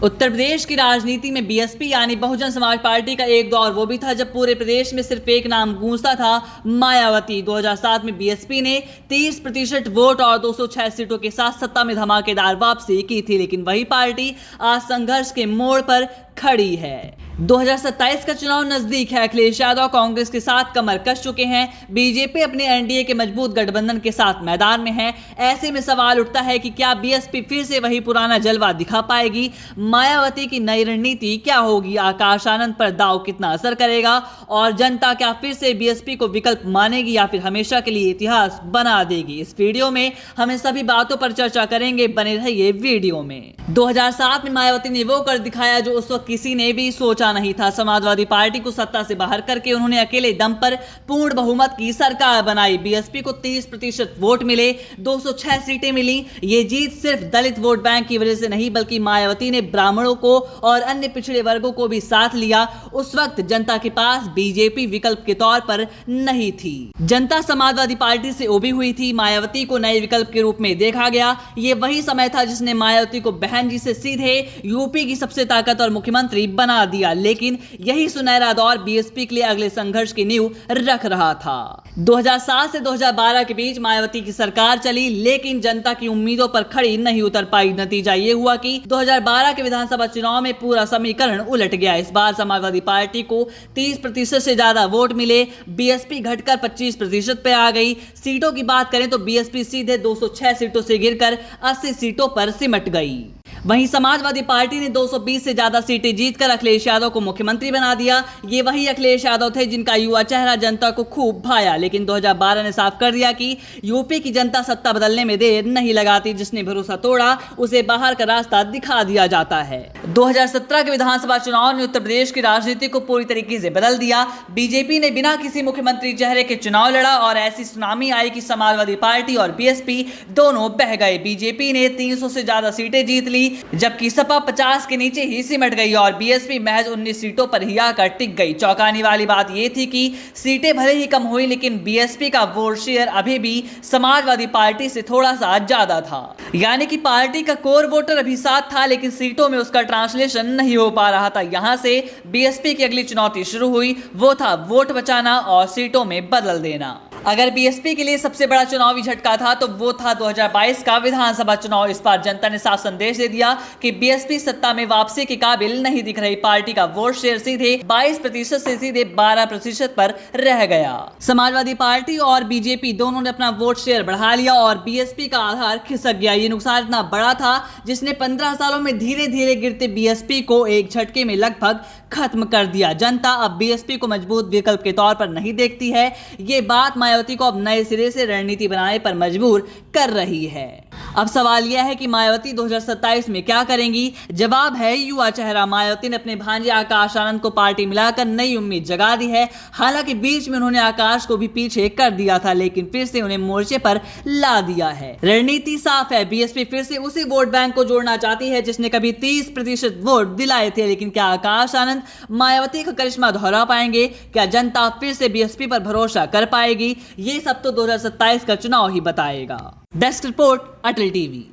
उत्तर प्रदेश की राजनीति में बीएसपी यानी बहुजन समाज पार्टी का एक दौर वो भी था जब पूरे प्रदेश में सिर्फ एक नाम गूंजता था, मायावती। 2007 में बीएसपी ने 30% वोट और 206 सीटों के साथ सत्ता में धमाकेदार वापसी की थी, लेकिन वही पार्टी आज संघर्ष के मोड़ पर खड़ी है। 2027 का चुनाव नजदीक है। अखिलेश यादव कांग्रेस के साथ कमर कस चुके हैं। बीजेपी अपने एनडीए के मजबूत गठबंधन के साथ मैदान में है। ऐसे में सवाल उठता है कि क्या बीएसपी फिर से वही पुराना जलवा दिखा पाएगी? मायावती की नई रणनीति क्या होगी? आकाश आनंद पर दांव कितना असर करेगा? और जनता क्या फिर से बीएसपी को विकल्प मानेगी या फिर हमेशा के लिए इतिहास बना देगी? इस वीडियो में हम इन सभी बातों पर चर्चा करेंगे। बने रहिए वीडियो में। 2007 में मायावती ने वो कर दिखाया जो उस वक्त किसी ने भी सोचा नहीं था। समाजवादी पार्टी को सत्ता से बाहर करके उन्होंने अकेले दम पर पूर्ण बहुमत की सरकार बनाई। बीएसपी को 30% वोट मिले, 206 सीटें मिली। ये जीत सिर्फ दलित वोट बैंक की वजह से नहीं, बल्कि मायावती ने ब्राह्मणों को और अन्य पिछड़े वर्गों को भी साथ लिया। उस वक्त जनता के पास बीजेपी विकल्प के तौर पर नहीं थी। जनता समाजवादी पार्टी से उभी हुई थी। मायावती को नए विकल्प के रूप में देखा गया। ये वही समय था जिसने मायावती को बहन जी से सीधे यूपी की सबसे ताकतवर मुख्यमंत्री बना दिया। लेकिन यही सुनहरा दौर बीएसपी के लिए अगले संघर्ष की नींव रख रहा था। 2007 से 2012 के बीच मायावती की सरकार चली, लेकिन जनता की उम्मीदों पर खड़ी नहीं उतर पाई। नतीजा ये हुआ कि 2012 के विधानसभा चुनाव में पूरा समीकरण उलट गया। इस बार समाजवादी पार्टी को 30% से ज्यादा वोट मिले। बीएसपी घटकर 25% पे आ गई। सीटों की बात करें तो बीएसपी सीधे 206 सीटों से गिरकर 80 सीटों पर सिमट गई। वहीं समाजवादी पार्टी ने 220 से ज्यादा सीटें जीतकर अखिलेश यादव को मुख्यमंत्री बना दिया। ये वही अखिलेश यादव थे जिनका युवा चेहरा जनता को खूब भाया, लेकिन 2012 ने साफ कर दिया कि यूपी की जनता सत्ता बदलने में देर नहीं लगाती। जिसने भरोसा तोड़ा उसे बाहर का रास्ता दिखा दिया जाता है। 2017 के विधानसभा चुनाव ने उत्तर प्रदेश की राजनीति को पूरी तरीके से बदल दिया। बीजेपी ने बिना किसी मुख्यमंत्री चेहरे के चुनाव लड़ा और ऐसी सुनामी आई कि समाजवादी पार्टी और बीएसपी दोनों बह गए। बीजेपी ने 300 से ज्यादा सीटें जीत ली, जबकि सपा 50 के नीचे ही सिमट गई और बीएसपी महज 19 सीटों पर ही आकर टिक गई। चौंकाने वाली बात यह थी कि सीटें भले ही कम हुई, लेकिन बीएसपी का वोट शेयर अभी भी समाजवादी पार्टी से थोड़ा सा ज्यादा था। यानी कि पार्टी का कोर वोटर अभी साथ था, लेकिन सीटों में उसका ट्रांसलेशन नहीं हो पा रहा था। यहां से बीएसपी की अगली चुनौती शुरू हुई, वो था वोट बचाना और सीटों में बदल देना। अगर बीएसपी के लिए सबसे बड़ा चुनावी झटका था तो वो था 2022 का विधानसभा चुनाव। इस बार जनता ने साफ संदेश दे दिया कि बीएसपी सत्ता में वापसी के काबिल नहीं दिख रही। पार्टी का वोट शेयर सीधे 22% से सीधे 12% पर रह गया। समाजवादी पार्टी और बीजेपी दोनों ने अपना वोट शेयर बढ़ा लिया और बीएसपी का आधार खिसक गया। ये नुकसान इतना बड़ा था जिसने 15 सालों में धीरे धीरे गिरते बीएसपी को एक झटके में लगभग खत्म कर दिया। जनता अब बीएसपी को मजबूत विकल्प के तौर पर नहीं देखती है। ये बात मायावती को अब नए सिरे से रणनीति बनाने पर मजबूर कर रही है। अब सवाल यह है कि मायावती 2027 में क्या करेंगी? जवाब है युवा चेहरा। मायावती ने अपने भांजे आकाश आनंद को पार्टी मिलाकर नई उम्मीद जगा दी है। हालांकि बीच में उन्होंने आकाश को भी पीछे कर दिया था, लेकिन फिर से उन्हें मोर्चे पर ला दिया है। रणनीति साफ है, बीएसपी फिर से उसी वोट बैंक को जोड़ना चाहती है जिसने कभी 30% वोट दिलाए थे। लेकिन क्या आकाश आनंद मायावती का करिश्मा दोहरा पाएंगे? क्या जनता फिर से बीएसपी पर भरोसा कर पाएगी? ये सब तो 2027 का चुनाव ही बताएगा। डेस्क रिपोर्ट, अटल टीवी।